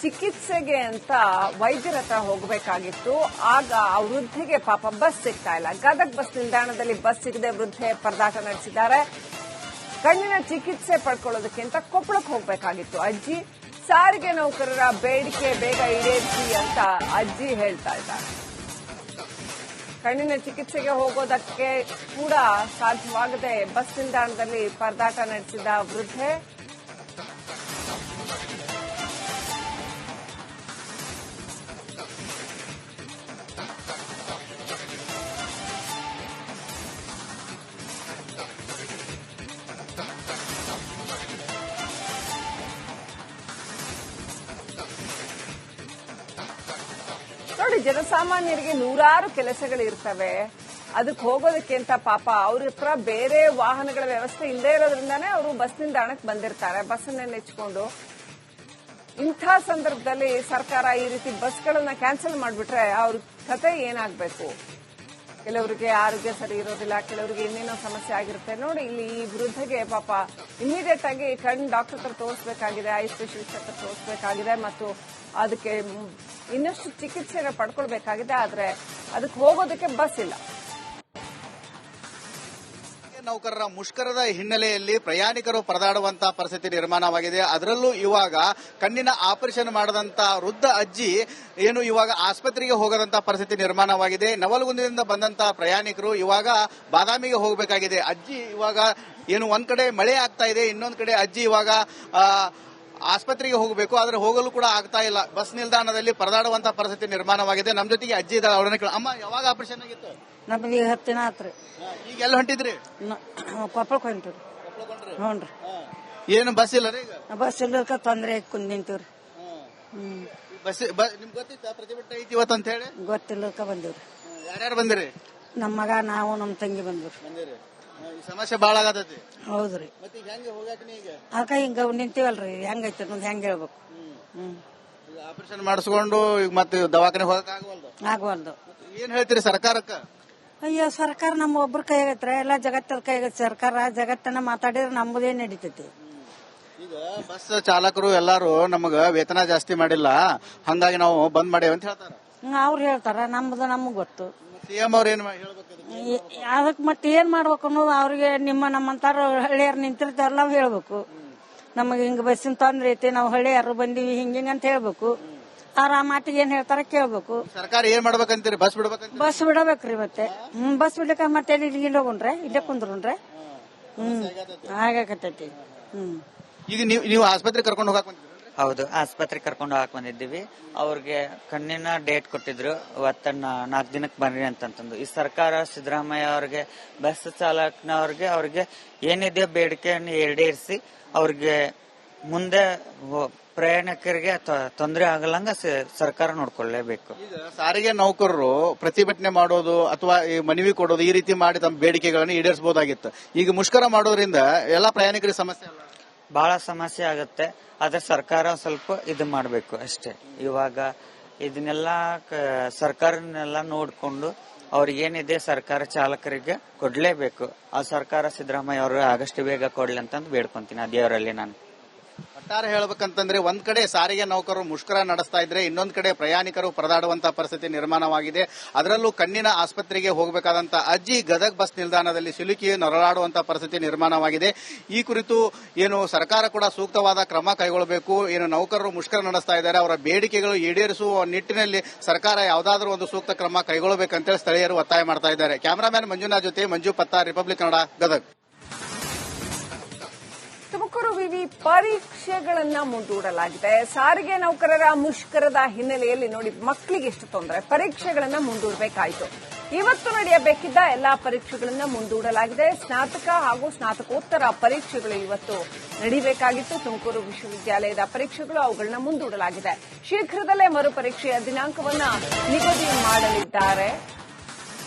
ಚಿಕಿತ್ಸೆಗೆ ಅಂತ ವೈದ್ಯರ ಹತ್ರ ಹೋಗಬೇಕಾಗಿತ್ತು. ಆಗ ಆ ವೃದ್ಧೆಗೆ ಪಾಪ ಬಸ್ ಸಿಗ್ತಾ ಇಲ್ಲ. ಗದಗ್ ಬಸ್ ನಿಲ್ದಾಣದಲ್ಲಿ ಬಸ್ ಸಿಗದೆ ವೃದ್ಧೆ ಪರದಾಟ ನಡೆಸಿದ್ದಾರೆ. ಕಣ್ಣಿನ ಚಿಕಿತ್ಸೆ ಪಡ್ಕೊಳ್ಳೋದಕ್ಕೆ ಅಂತ ಕೊಪ್ಪಳಕ್ಕೆ ಹೋಗಬೇಕಾಗಿತ್ತು ಅಜ್ಜಿ. ಸಾರಿಗೆ ನೌಕರರ ಬೇಡಿಕೆ ಬೇಗ ಈಡೇರಿಸಿ ಅಂತ ಅಜ್ಜಿ ಹೇಳ್ತಾ ಇದ್ದಾರೆ. ಕಣ್ಣಿನ ಚಿಕಿತ್ಸೆಗೆ ಹೋಗೋದಕ್ಕೆ ಕೂಡ ಸಾಧ್ಯವಾಗದೆ ಬಸ್ ನಿಲ್ದಾಣದಲ್ಲಿ ಪರದಾಟ ನಡೆಸಿದ ವೃದ್ಧೆ. ನೋಡಿ, ಜನಸಾಮಾನ್ಯರಿಗೆ ನೂರಾರು ಕೆಲಸಗಳಿರ್ತವೆ. ಅದಕ್ಕೆ ಹೋಗೋದಕ್ಕೆ ಅಂತ ಪಾಪ ಅವ್ರ ಹತ್ರ ಬೇರೆ ವಾಹನಗಳ ವ್ಯವಸ್ಥೆ ಇಲ್ಲದೆ ಇರೋದ್ರಿಂದಾನೇ ಅವರು ಬಸ್ ನಿಲ್ದಾಣಕ್ಕೆ ಬಂದಿರ್ತಾರೆ, ಬಸ್ಸನ್ನ ನೆಚ್ಕೊಂಡು. ಇಂಥ ಸಂದರ್ಭದಲ್ಲಿ ಸರ್ಕಾರ ಈ ರೀತಿ ಬಸ್ಗಳನ್ನ ಕ್ಯಾನ್ಸಲ್ ಮಾಡಿಬಿಟ್ರೆ ಅವ್ರ ಕತೆ ಏನಾಗಬೇಕು? ಕೆಲವರಿಗೆ ಆರೋಗ್ಯ ಸರಿ ಇರೋದಿಲ್ಲ, ಕೆಲವರಿಗೆ ಇನ್ನೇನೋ ಸಮಸ್ಯೆ ಆಗಿರುತ್ತೆ. ನೋಡಿ, ಇಲ್ಲಿ ಈ ವೃದ್ಧೆಗೆ ಪಾಪ ಇಮಿಡಿಯೇಟ್ ಆಗಿ ಕಣ್ಣು ಡಾಕ್ಟರ್ ಹತ್ರ ತೋರಿಸಬೇಕಾಗಿದೆ, ಐ ಸ್ಪೆಷಲಿಸ್ಟ್ ಹತ್ರ ತೋರಿಸಬೇಕಾಗಿದೆ ಮತ್ತು ಅದಕ್ಕೆ ಇನ್ನಷ್ಟು ಚಿಕಿತ್ಸೆನ ಪಡ್ಕೊಳ್ಬೇಕಾಗಿದೆ. ಆದ್ರೆ ಅದಕ್ಕೆ ಹೋಗೋದಕ್ಕೆ ಬಸ್ ಇಲ್ಲ. ನೌಕರರ ಮುಷ್ಕರದ ಹಿನ್ನೆಲೆಯಲ್ಲಿ ಪ್ರಯಾಣಿಕರು ಪರದಾಡುವಂತಹ ಪರಿಸ್ಥಿತಿ ನಿರ್ಮಾಣವಾಗಿದೆ. ಅದರಲ್ಲೂ ಇವಾಗ ಕಣ್ಣಿನ ಆಪರೇಷನ್ ಮಾಡದಂತ ವೃದ್ಧ ಅಜ್ಜಿ ಏನು ಇವಾಗ ಆಸ್ಪತ್ರೆಗೆ ಹೋಗದಂತ ಪರಿಸ್ಥಿತಿ ನಿರ್ಮಾಣವಾಗಿದೆ. ನವಲಗುಂದದಿಂದ ಬಂದಂತಹ ಪ್ರಯಾಣಿಕರು ಇವಾಗ ಬಾದಾಮಿಗೆ ಹೋಗಬೇಕಾಗಿದೆ. ಅಜ್ಜಿ ಇವಾಗ ಏನು ಒಂದ್ ಕಡೆ ಮಳೆ ಆಗ್ತಾ ಇದೆ, ಇನ್ನೊಂದ್ ಕಡೆ ಅಜ್ಜಿ ಇವಾಗ ಆಸ್ಪತ್ರೆಗೆ ಹೋಗಬೇಕು, ಆದ್ರೆ ಹೋಗಲು ಕೂಡ ಆಗ್ತಾ ಇಲ್ಲ. ಬಸ್ ನಿಲ್ದಾಣದಲ್ಲಿ ಪರದಾಡುವಂತ ಪರಿಸ್ಥಿತಿ ನಿರ್ಮಾಣವಾಗಿದೆ. ನಮ್ಮ ಜೊತೆಗೆ ಅಜ್ಜಿ ಇದ್ದಾರೆ, ಅವ್ರನ್ನ ಅಮ್ಮ ಯಾವಾಗ ಆಪರೇಷನ್ ಆಗಿತ್ತು? ನಮ್ಗೆ 10 ದಿನ ಆತ್ರಿ. ಈಗ ಎಲ್ಲ ಹೊಂಟಿದ್ರಿ? ಕೊಪ್ಪಳಕ್ಕೆ ಹೊಂಟಿವ್ರಿ. ಹ್ಞೂನ್ರಿ. ಏನು ಬಸ್ ಇಲ್ಲ ರೀ? ಈಗ ಬಸ್ ಇಲ್ಲದಕ್ಕ ತೊಂದ್ರೆ ಕುಂದ್ ನಿಂತೀವ್ರಿ. ಬಸ್ ನಿಮ್ಗೆ ಗೊತ್ತಿತ್ತ ಪ್ರತಿಭಟನೆ ಐತಿ ಇವತ್ತು ಅಂತ ಹೇಳಿ? ಗೊತ್ತಿಲ್ಲದಕ್ಕ ಬಂದಿವ್ರಿ. ಯಾರ್ಯಾರು ಬಂದಿರಿ? ನಮ್ಮ ಮಗ, ನಾವು, ನಮ್ಮ ತಂಗಿ ಬಂದಿವ್ರಿ. ಈ ಸಮಸ್ಯೆ ಬಾಳ ಆಗತೈತಿ. ಹೌದ್ರಿ. ಮತ್ತೆ ಈಗ ಹೆಂಗೆ ಹೋಗಾಕ ಈಗ? ಅದಕ್ಕ ಹಿಂಗ ನಿಂತೀವಲ್ರಿ, ಹೆಂಗೈತಿ ಅನ್ನೋದು ಹೆಂಗ್ ಹೇಳ್ಬೇಕು? ಆಪರೇಷನ್ ಮಾಡಿಸ್ಕೊಂಡು ಈಗ ಮತ್ತೆ ದವಾಖಾನೆ ಹೋಗಕ್ ಆಗವಲ್ದು. ಏನ್ ಹೇಳ್ತೀರಿ ಸರ್ಕಾರಕ್ಕ? ಅಯ್ಯೋ, ಸರ್ಕಾರ ನಮ್ಮ ಒಬ್ರ ಕೈಗೈತ್ರ, ಎಲ್ಲ ಜಗತ್ತದ ಕೈಗೈತಿ. ಸರ್ಕಾರ ಜಗತ್ತನ್ನ ಮಾತಾಡಿದ್ರೆ ನಮ್ಮದೇ ನಡೀತೈತಿ. ಈಗ ಬಸ್ ಚಾಲಕರು ಎಲ್ಲಾರು ನಮಗ ವೇತನ ಜಾಸ್ತಿ ಮಾಡಿಲ್ಲ, ಹಂಗಾಗಿ ನಾವು ಬಂದ್ ಮಾಡೇವಿ ಅಂತ ಹೇಳ್ತಾರ. ಅವ್ರು ಹೇಳ್ತಾರ, ನಮ್ದು ನಮಗ್ ಗೊತ್ತು. ಸಿಎಂ ಅವ್ರ ಏನ್ ಹೇಳ್ಬೇಕು? ಅದಕ್ ಮತ್ತೆ ಏನ್ ಮಾಡ್ಬೇಕು ಅನ್ನೋದು ಅವ್ರಿಗೆ, ನಮ್ಮಂತಾರ ಹಳ್ಳಿಯರ್ ನಿಂತಿರ್ತಾರಲ್ಲ ನಾವ್ ಹೇಳ್ಬೇಕು. ನಮಗ್ ಹಿಂಗ ಬಸ್ಸಿನ ತೊಂದ್ರೆ ಐತಿ, ನಾವು ಹಳ್ಳಿಯರು ಬಂದಿವಿ ಹಿಂಗಿಂಗ ಅಂತ ಹೇಳ್ಬೇಕು. ಅವ್ರ ಆ ಮಾತಿಗೆ ಏನ್ ಹೇಳ್ತಾರ ಕೇಳ್ಬೇಕು. ಸರ್ಕಾರ ಏನ್ ಮಾಡ್ಬೇಕಂತೀರಿ? ಬಸ್ ಬಿಡ್ಬೇಕಂತ? ಬಸ್ ಬಿಡಬೇಕ್ರಿ ಮತ್ತೆ. ಬಸ್ ಬಿಡ್ಲಿಕ್ಕ ಮತ್ತೆ ಇಲ್ಲಿ ಹೋಗುಣ್ರೆ, ಇಲ್ಲೇ ಕುಂದ್ರುಣ್ರೆ. ಹಾಗಾಕತೈತಿ. ಈಗ ನೀವು ಆಸ್ಪತ್ರೆ ಕರ್ಕೊಂಡು ಹೋಗಾಕ್ ಬಂದಿದ್ರಿ? ಹೌದು, ಆಸ್ಪತ್ರೆ ಕರ್ಕೊಂಡು ಹೋಗಕ್ ಬಂದಿದ್ದೀವಿ. ಅವ್ರಿಗೆ ಕಣ್ಣಿನ ಡೇಟ್ ಕೊಟ್ಟಿದ್ರು, ಇವತ್ತ 4 ದಿನಕ್ಕೆ ಬರ್ರಿ ಅಂತಂದು. ಈ ಸರ್ಕಾರ ಸಿದ್ದರಾಮಯ್ಯ ಅವ್ರಿಗೆ, ಬಸ್ ಚಾಲಕನವ್ರಿಗೆ, ಅವ್ರಿಗೆ ಏನಿದೆ ಬೇಡಿಕೆಯನ್ನು ಈಡೇರಿಸಿ ಅವ್ರಿಗೆ ಮುಂದೆ ಪ್ರಯಾಣಿಕರಿಗೆ ತೊಂದರೆ ಆಗಲಂಗ ಸರ್ಕಾರ ನೋಡ್ಕೊಳ್ಳೇಬೇಕು. ಈಗ ಸಾರಿಗೆ ನೌಕರರು ಪ್ರತಿಭಟನೆ ಮಾಡೋದು ಅಥವಾ ಮನವಿ ಕೊಡೋದು ಈ ರೀತಿ ಮಾಡಿ ತಮ್ಮ ಬೇಡಿಕೆಗಳನ್ನು ಈಡೇರಿಸಬಹುದಾಗಿತ್ತು. ಈಗ ಮುಷ್ಕರ ಮಾಡೋದ್ರಿಂದ ಎಲ್ಲಾ ಪ್ರಯಾಣಿಕರಿಗೆ ಸಮಸ್ಯೆ ಅಲ್ಲ? ಬಹಳ ಸಮಸ್ಯೆ ಆಗುತ್ತೆ. ಆದ್ರೆ ಸರ್ಕಾರ ಸ್ವಲ್ಪ ಇದು ಮಾಡಬೇಕು ಅಷ್ಟೇ. ಇವಾಗ ಇದನ್ನೆಲ್ಲ ಸರ್ಕಾರನೆಲ್ಲ ನೋಡ್ಕೊಂಡು ಅವ್ರಿಗೇನಿದೆ ಸರ್ಕಾರ ಚಾಲಕರಿಗೆ ಕೊಡ್ಲೇಬೇಕು. ಆ ಸರ್ಕಾರ ಸಿದ್ದರಾಮಯ್ಯ ಅವರು ಆದಷ್ಟು ಬೇಗ ಕೊಡ್ಲಿ ಅಂತಂದು ಬೇಡ್ಕೊಂತೀನಿ ಆ ದೇವರಲ್ಲಿ ನಾನು. ಒಟ್ಟಾರೆ ಹೇಳ್ಬೇಕಂತಂದ್ರೆ ಒಂದ್ ಕಡೆ ಸಾರಿಗೆ ನೌಕರರು ಮುಷ್ಕರ ನಡೆಸ್ತಾ ಇದ್ರೆ, ಇನ್ನೊಂದ್ ಕಡೆ ಪ್ರಯಾಣಿಕರು ಪರದಾಡುವಂತಹ ಪರಿಸ್ಥಿತಿ ನಿರ್ಮಾಣವಾಗಿದೆ. ಅದರಲ್ಲೂ ಕಣ್ಣಿನ ಆಸ್ಪತ್ರೆಗೆ ಹೋಗಬೇಕಾದಂತ ಅಜ್ಜಿ ಗದಗ್ ಬಸ್ ನಿಲ್ದಾಣದಲ್ಲಿ ಸಿಲುಕಿ ನರಳಾಡುವಂತಹ ಪರಿಸ್ಥಿತಿ ನಿರ್ಮಾಣವಾಗಿದೆ. ಈ ಕುರಿತು ಏನು ಸರ್ಕಾರ ಕೂಡ ಸೂಕ್ತವಾದ ಕ್ರಮ ಕೈಗೊಳ್ಳಬೇಕು. ಏನು ನೌಕರರು ಮುಷ್ಕರ ನಡೆಸ್ತಾ ಇದ್ದಾರೆ, ಅವರ ಬೇಡಿಕೆಗಳು ಈಡೇರಿಸುವ ನಿಟ್ಟಿನಲ್ಲಿ ಸರ್ಕಾರ ಯಾವುದಾದ್ರೂ ಒಂದು ಸೂಕ್ತ ಕ್ರಮ ಕೈಗೊಳ್ಳಬೇಕಂತೇಳಿ ಸ್ಥಳೀಯರು ಒತ್ತಾಯ ಮಾಡ್ತಾ ಇದ್ದಾರೆ. ಕ್ಯಾಮರಾಮ್ಯಾನ್ ಮಂಜುನಾಥ್ ಜೊತೆ ಮಂಜು ಪತ್ತಾರ್, ರಿಪಬ್ಲಿಕ್ ಕನ್ನಡ, ಗದಗ್. ತುಮಕೂರು ವಿವಿ ಪರೀಕ್ಷೆಗಳನ್ನ ಮುಂದೂಡಲಾಗಿದೆ. ಸಾರಿಗೆ ನೌಕರರ ಮುಷ್ಕರದ ಹಿನ್ನೆಲೆಯಲ್ಲಿ ನೋಡಿ, ಮಕ್ಕಳಿಗೆ ಎಷ್ಟು ತೊಂದರೆ. ಪರೀಕ್ಷೆಗಳನ್ನ ಮುಂದೂಡಬೇಕಾಯಿತು. ಇವತ್ತು ನಡೆಯಬೇಕಿದ್ದ ಎಲ್ಲಾ ಪರೀಕ್ಷೆಗಳನ್ನ ಮುಂದೂಡಲಾಗಿದೆ. ಸ್ನಾತಕ ಹಾಗೂ ಸ್ನಾತಕೋತ್ತರ ಪರೀಕ್ಷೆಗಳು ಇವತ್ತು ನಡೆಯಬೇಕಾಗಿತ್ತು. ತುಮಕೂರು ವಿಶ್ವವಿದ್ಯಾಲಯದ ಪರೀಕ್ಷೆಗಳು ಅವುಗಳನ್ನ ಮುಂದೂಡಲಾಗಿದೆ. ಶೀಘ್ರದಲ್ಲೇ ಮರುಪರೀಕ್ಷೆಯ ದಿನಾಂಕವನ್ನ ನಿಗದಿ ಮಾಡಲಿದ್ದಾರೆ.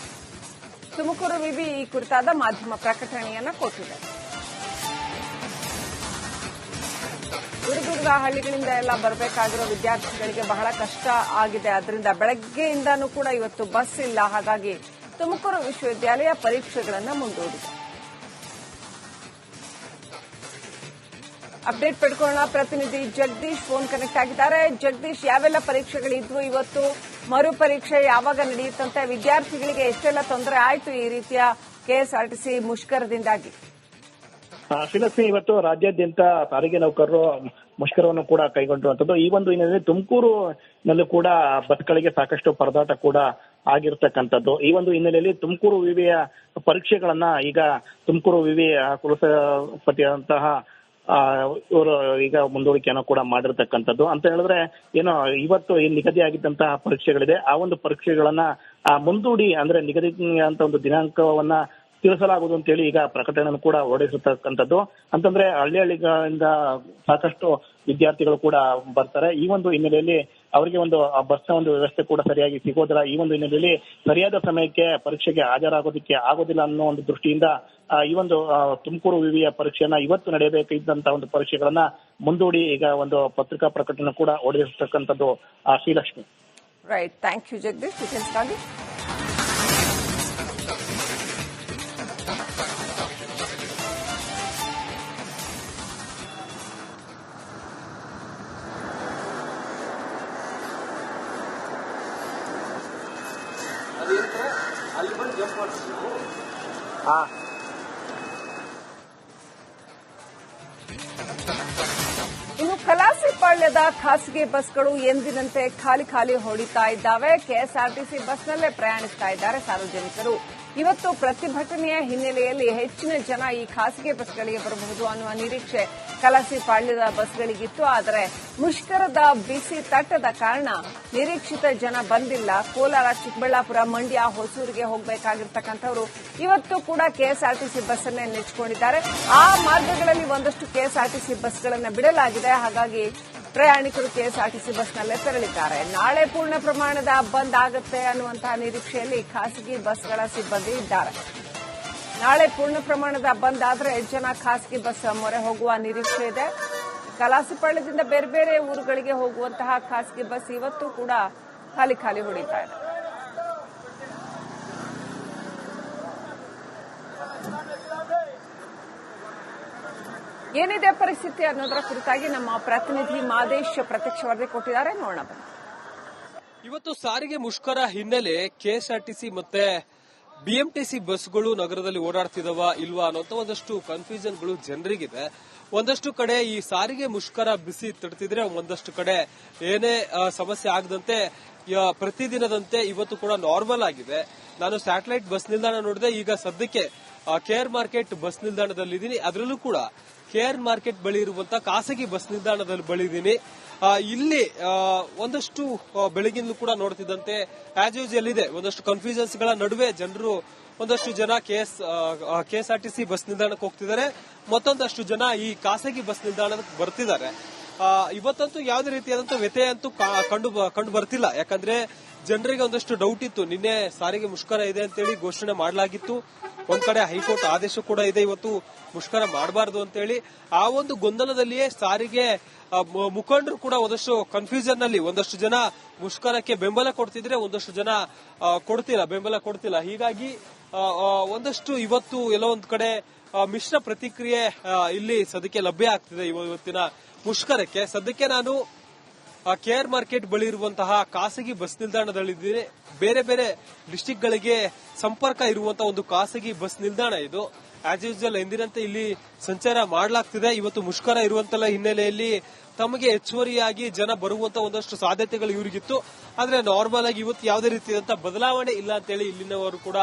ತುಮಕೂರು ವಿವಿ ಈ ಕುರಿತಾದ ಮಾಧ್ಯಮ ಪ್ರಕಟಣೆಯನ್ನ ಕೊಟ್ಟಿದೆ. ದೂರದ ಹಳ್ಳಿಗಳಿಂದ ಎಲ್ಲ ಬರಬೇಕಾಗಿರೋ ವಿದ್ಯಾರ್ಥಿಗಳಿಗೆ ಬಹಳ ಕಷ್ಟ ಆಗಿದೆ. ಅದರಿಂದ ಬೆಳಗ್ಗೆಯಿಂದನೂ ಕೂಡ ಇವತ್ತು ಬಸ್ ಇಲ್ಲ. ಹಾಗಾಗಿ ತುಮಕೂರು ವಿಶ್ವವಿದ್ಯಾಲಯ ಪರೀಕ್ಷೆಗಳನ್ನು ಮುಂದೂಡಿದೆ. ಅಪ್ಡೇಟ್ ಪಡ್ಕೊಳ್ಳೋಣ. ಪ್ರತಿನಿಧಿ ಜಗದೀಶ್ ಫೋನ್ ಕನೆಕ್ಟ್ ಆಗಿದ್ದಾರೆ. ಜಗದೀಶ್, ಯಾವೆಲ್ಲ ಪರೀಕ್ಷೆಗಳಿದ್ವು ಇವತ್ತು? ಮರು ಪರೀಕ್ಷೆ ಯಾವಾಗ ನಡೆಯುತ್ತಂತೆ? ವಿದ್ಯಾರ್ಥಿಗಳಿಗೆ ಎಷ್ಟೆಲ್ಲ ತೊಂದರೆ ಆಯಿತು ಈ ರೀತಿಯ ಕೆಎಸ್ಆರ್ಟಿಸಿ ಮುಷ್ಕರದಿಂದಾಗಿ? ಶ್ರೀಲಕ್ಷ್ಮಿ, ಇವತ್ತು ರಾಜ್ಯಾದ್ಯಂತ ಸಾರಿಗೆ ನೌಕರರು ಮುಷ್ಕರವನ್ನು ಕೂಡ ಕೈಗೊಂಡಿರುವಂತದ್ದು. ಈ ಒಂದು ಹಿನ್ನೆಲೆಯಲ್ಲಿ ತುಮಕೂರಿನಲ್ಲೂ ಕೂಡ ಬಸ್ಗಳಿಗೆ ಸಾಕಷ್ಟು ಪರದಾಟ ಕೂಡ ಆಗಿರ್ತಕ್ಕಂಥದ್ದು. ಈ ಒಂದು ಹಿನ್ನೆಲೆಯಲ್ಲಿ ತುಮಕೂರು ವಿವಿಯ ಪರೀಕ್ಷೆಗಳನ್ನ ಈಗ ತುಮಕೂರು ವಿವಿ ಕುಲಸಪತಿಯಾದಂತಹ ಇವರು ಈಗ ಮುಂದೂಡಿಕೆಯನ್ನು ಕೂಡ ಮಾಡಿರ್ತಕ್ಕಂಥದ್ದು. ಅಂತ ಹೇಳಿದ್ರೆ ಏನು ಇವತ್ತು ನಿಗದಿಯಾಗಿದ್ದಂತಹ ಪರೀಕ್ಷೆಗಳಿದೆ, ಆ ಒಂದು ಪರೀಕ್ಷೆಗಳನ್ನ ಮುಂದೂಡಿ ಅಂದ್ರೆ ನಿಗದಿ ಅಂತ ಒಂದು ದಿನಾಂಕವನ್ನ ತಿಳಿಸಲಾಗುವುದು ಅಂತ ಹೇಳಿ ಈಗ ಪ್ರಕಟಣೆಯನ್ನು ಕೂಡ ಹೊರಡಿಸಿರ್ತಕ್ಕಂಥದ್ದು. ಅಂತಂದ್ರೆ ಹಳ್ಳಿಗಳಿಂದ ಸಾಕಷ್ಟು ವಿದ್ಯಾರ್ಥಿಗಳು ಕೂಡ ಬರ್ತಾರೆ. ಈ ಒಂದು ಹಿನ್ನೆಲೆಯಲ್ಲಿ ಅವರಿಗೆ ಒಂದು ಬಸ್ನ ಒಂದು ವ್ಯವಸ್ಥೆ ಕೂಡ ಸರಿಯಾಗಿ ಸಿಗೋದಿಲ್ಲ. ಈ ಒಂದು ಹಿನ್ನೆಲೆಯಲ್ಲಿ ಸರಿಯಾದ ಸಮಯಕ್ಕೆ ಪರೀಕ್ಷೆಗೆ ಹಾಜರಾಗೋದಕ್ಕೆ ಆಗೋದಿಲ್ಲ ಅನ್ನೋ ಒಂದು ದೃಷ್ಟಿಯಿಂದ ಈ ಒಂದು ತುಮಕೂರು ವಿವಿಯ ಪರೀಕ್ಷೆಯನ್ನ ಇವತ್ತು ನಡೆಯಬೇಕಿದ್ದಂತಹ ಒಂದು ಪರೀಕ್ಷೆಗಳನ್ನ ಮುಂದೂಡಿ ಈಗ ಒಂದು ಪತ್ರಿಕಾ ಪ್ರಕಟಣೆ ಕೂಡ ಹೊರಡಿಸಿರ್ತಕ್ಕಂಥದ್ದು. Srilakshmi. Right, thank you Jagadish ಡೀಟೇಲ್ಸ್ಗಾಗಿ. ಇನ್ನು ಕಲಾಸಿಪಾಳ್ಯದ ಖಾಸಗಿ ಬಸ್ಗಳು ಎಂದಿನಂತೆ ಖಾಲಿ ಹೊಡಿತಾ ಇದ್ದಾವೆ. ಕೆಎಸ್ಆರ್ಟಿಸಿ ಬಸ್ನಲ್ಲೇ ಪ್ರಯಾಣಿಸ್ತಾ ಇದ್ದಾರೆ ಸಾರ್ವಜನಿಕರು. ಇವತ್ತು ಪ್ರತಿಭಟನೆಯ ಹಿನ್ನೆಲೆಯಲ್ಲಿ ಹೆಚ್ಚಿನ ಜನ ಈ ಖಾಸಗಿ ಬಸ್ಗಳಿಗೆ ಬರಬಹುದು ಅನ್ನುವ ನಿರೀಕ್ಷೆ ಕಲಾಸಿಪಾಳ್ಯದ ಬಸ್ಗಳಿಗಿತ್ತು. ಆದರೆ ಮುಷ್ಕರದ ಬಿಸಿ ತಟ್ಟದ ಕಾರಣ ನಿರೀಕ್ಷಿತ ಜನ ಬಂದಿಲ್ಲ. ಕೋಲಾರ, ಚಿಕ್ಕಬಳ್ಳಾಪುರ, ಮಂಡ್ಯ, ಹೊಸೂರಿಗೆ ಹೋಗಬೇಕಾಗಿರ್ತಕ್ಕಂಥವರು ಇವತ್ತು ಕೂಡ ಕೆಎಸ್ಆರ್ಟಿಸಿ ಬಸ್ ಅನ್ನೇ ನೆಚ್ಚಿಕೊಂಡಿದ್ದಾರೆ. ಆ ಮಾರ್ಗಗಳಲ್ಲಿ ಒಂದಷ್ಟು ಕೆಎಸ್ಆರ್ಟಿಸಿ ಬಸ್ಗಳನ್ನು ಬಿಡಲಾಗಿದೆ. ಹಾಗಾಗಿ ಪ್ರಯಾಣಿಕರು ಕೆಎಸ್ಆರ್ಟಿಸಿ ಬಸ್ನಲ್ಲೇ ತೆರಳಿದ್ದಾರೆ. ನಾಳೆ ಪೂರ್ಣ ಪ್ರಮಾಣದ ಬಂದ್ ಆಗುತ್ತೆ ಅನ್ನುವಂತಹ ನಿರೀಕ್ಷೆಯಲ್ಲಿ ಖಾಸಗಿ ಬಸ್ಗಳ ಸಿಬ್ಬಂದಿ ಇದ್ದಾರೆ. ನಾಳೆ ಪೂರ್ಣ ಪ್ರಮಾಣದ ಬಂದ್ ಆದರೆ ಜನ ಖಾಸಗಿ ಬಸ್ ಮೊರೆ ಹೋಗುವ ನಿರೀಕ್ಷೆ ಇದೆ. ಕಲಾಸಿಪಾಳ್ಯದಿಂದ ಬೇರೆ ಬೇರೆ ಊರುಗಳಿಗೆ ಹೋಗುವಂತಹ ಖಾಸಗಿ ಬಸ್ ಇವತ್ತು ಕೂಡ ಖಾಲಿ ಹೊಡಿತಾ ಇದೆ. ಏನಿದೆ ಪರಿಸ್ಥಿತಿ ಅನ್ನೋದರ ಕುರಿತಾಗಿ ನಮ್ಮ ಪ್ರತಿನಿಧಿ ಮಾದೇಶ್ ಪ್ರತ್ಯಕ್ಷ ವರದಿ ಕೊಟ್ಟಿದ್ದಾರೆ, ನೋಡೋಣ. ಇವತ್ತು ಸಾರಿಗೆ ಮುಷ್ಕರ ಹಿನ್ನೆಲೆ ಕೆಎಸ್ಆರ್ಟಿಸಿ ಮತ್ತೆ ಬಿಎಂಟಿಸಿ ಬಸ್ಗಳು ನಗರದಲ್ಲಿ ಓಡಾಡ್ತಿದವ ಇಲ್ವಾ ಅನ್ನೋಂತ ಒಂದಷ್ಟು ಕನ್ಫ್ಯೂಷನ್ಗಳು ಜನರಿಗಿದೆ. ಒಂದಷ್ಟು ಕಡೆ ಈ ಸಾರಿಗೆ ಮುಷ್ಕರ ಬಿಸಿ ತಡ್ತಿದ್ರೆ, ಒಂದಷ್ಟು ಕಡೆ ಏನೇ ಸಮಸ್ಯೆ ಆಗದಂತೆ ಪ್ರತಿದಿನದಂತೆ ಇವತ್ತು ಕೂಡ ನಾರ್ಮಲ್ ಆಗಿದೆ. ನಾನು ಸ್ಯಾಟಲೈಟ್ ಬಸ್ ನಿಲ್ದಾಣ ನೋಡಿದೆ. ಈಗ ಸದ್ಯಕ್ಕೆ ಕೆಆರ್ ಮಾರ್ಕೆಟ್ ಬಸ್ ನಿಲ್ದಾಣದಲ್ಲಿದ್ದೀನಿ. ಅದರಲ್ಲೂ ಕೂಡ ಕೆಆರ್ ಮಾರ್ಕೆಟ್ ಬಳಿ ಇರುವಂತಹ ಖಾಸಗಿ ಬಸ್ ನಿಲ್ದಾಣದಲ್ಲಿ ಬಳಿ ಇದ್ದೀನಿ. ಇಲ್ಲಿ ಒಂದಷ್ಟು ಬೆಳಗಿಂದಲೂ ಕೂಡ ನೋಡ್ತಿದ್ದಂತೆ ಆಸ್ ಯೂಶುವಲ್ ಇದೆ. ಒಂದಷ್ಟು ಕನ್ಫ್ಯೂಷನ್ಸ್ ಗಳ ನಡುವೆ ಜನರು ಒಂದಷ್ಟು ಜನ ಕೆಎಸ್ಆರ್ಟಿಸಿ ಬಸ್ ನಿಲ್ದಾಣಕ್ಕೆ ಹೋಗ್ತಿದ್ದಾರೆ, ಮತ್ತೊಂದಷ್ಟು ಜನ ಈ ಖಾಸಗಿ ಬಸ್ ನಿಲ್ದಾಣಕ್ಕೆ ಬರ್ತಿದ್ದಾರೆ. ಇವತ್ತಂತೂ ಯಾವುದೇ ರೀತಿಯಾದಂತಹ ವ್ಯತ್ಯಯ ಅಂತೂ ಕಂಡು ಬರ್ತಿಲ್ಲ. ಯಾಕಂದ್ರೆ ಜನರಿಗೆ ಒಂದಷ್ಟು ಡೌಟ್ ಇತ್ತು. ನಿನ್ನೆ ಸಾರಿಗೆ ಮುಷ್ಕರ ಇದೆ ಅಂತೇಳಿ ಘೋಷಣೆ ಮಾಡಲಾಗಿತ್ತು. ಒಂದ್ ಕಡೆ ಹೈಕೋರ್ಟ್ ಆದೇಶ ಕೂಡ ಇದೆ ಇವತ್ತು ಮುಷ್ಕರ ಮಾಡಬಾರದು ಅಂತೇಳಿ. ಆ ಒಂದು ಗೊಂದಲದಲ್ಲಿಯೇ ಸಾರಿಗೆ ಮುಖಂಡರು ಕೂಡ ಒಂದಷ್ಟು ಕನ್ಫ್ಯೂಷನ್ ನಲ್ಲಿ, ಒಂದಷ್ಟು ಜನ ಮುಷ್ಕರಕ್ಕೆ ಬೆಂಬಲ ಕೊಡ್ತಿದ್ರೆ, ಒಂದಷ್ಟು ಜನ ಬೆಂಬಲ ಕೊಡ್ತಿಲ್ಲ. ಹೀಗಾಗಿ ಒಂದಷ್ಟು ಇವತ್ತು ಎಲ್ಲೋ ಒಂದ್ ಕಡೆ ಮಿಶ್ರ ಪ್ರತಿಕ್ರಿಯೆ ಇಲ್ಲಿ ಸದ್ಯಕ್ಕೆ ಲಭ್ಯ ಆಗ್ತಿದೆ ಇವತ್ತಿನ ಮುಷ್ಕರಕ್ಕೆ. ಸದ್ಯಕ್ಕೆ ನಾನು ಕೆಆರ್ ಮಾರ್ಕೆಟ್ ಬಳಿ ಇರುವಂತಹ ಖಾಸಗಿ ಬಸ್ ನಿಲ್ದಾಣದಲ್ಲಿದ್ದೀನಿ. ಬೇರೆ ಬೇರೆ ಡಿಸ್ಟಿಕ್ಗಳಿಗೆ ಸಂಪರ್ಕ ಇರುವಂತಹ ಒಂದು ಖಾಸಗಿ ಬಸ್ ನಿಲ್ದಾಣ ಇದು. ಆಸ್ ಯೂಶುವಲ್ ಎಂದಿನಂತೆ ಇಲ್ಲಿ ಸಂಚಾರ ಮಾಡಲಾಗ್ತಿದೆ. ಇವತ್ತು ಮುಷ್ಕರ ಇರುವಂತಹ ಹಿನ್ನೆಲೆಯಲ್ಲಿ ತಮಗೆ ಹೆಚ್ಚುವರಿಯಾಗಿ ಜನ ಬರುವಂತ ಒಂದಷ್ಟು ಸಾಧ್ಯತೆಗಳು ಇವರಿಗಿತ್ತು. ಆದ್ರೆ ನಾರ್ಮಲ್ ಆಗಿ ಇವತ್ತು ಯಾವುದೇ ರೀತಿಯಾದಂತಹ ಬದಲಾವಣೆ ಇಲ್ಲ ಅಂತೇಳಿ ಇಲ್ಲಿನವರು ಕೂಡ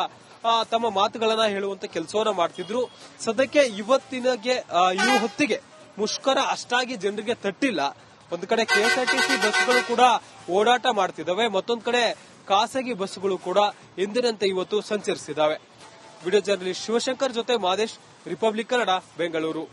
ತಮ್ಮ ಮಾತುಗಳನ್ನ ಹೇಳುವಂತ ಕೆಲಸವನ್ನ ಮಾಡ್ತಿದ್ರು. ಸದ್ಯಕ್ಕೆ ಇವತ್ತಿನಗೆ ಈ ಹೊತ್ತಿಗೆ ಮುಷ್ಕರ ಅಷ್ಟಾಗಿ ಜನರಿಗೆ ತಟ್ಟಿಲ್ಲ. ಒಂದು ಕಡೆ ಕೆಎಸ್ಆರ್ಟಿಸಿ ಬಸ್ಗಳು ಕೂಡ ಓಡಾಟ ಮಾಡ್ತಿದ್ದಾವೆ, ಮತ್ತೊಂದು ಕಡೆ ಖಾಸಗಿ ಬಸ್ಗಳು ಕೂಡ ಎಂದಿನಂತೆ ಇವತ್ತು ಸಂಚರಿಸಿದ್ದಾವೆ. ವಿಡಿಯೋ ಜರ್ನಲಿಸ್ಟ್ ಶಿವಶಂಕರ್ ಜೊತೆ ಮಾದೇಶ್, ರಿಪಬ್ಲಿಕ್ ಕನ್ನಡ, ಬೆಂಗಳೂರು.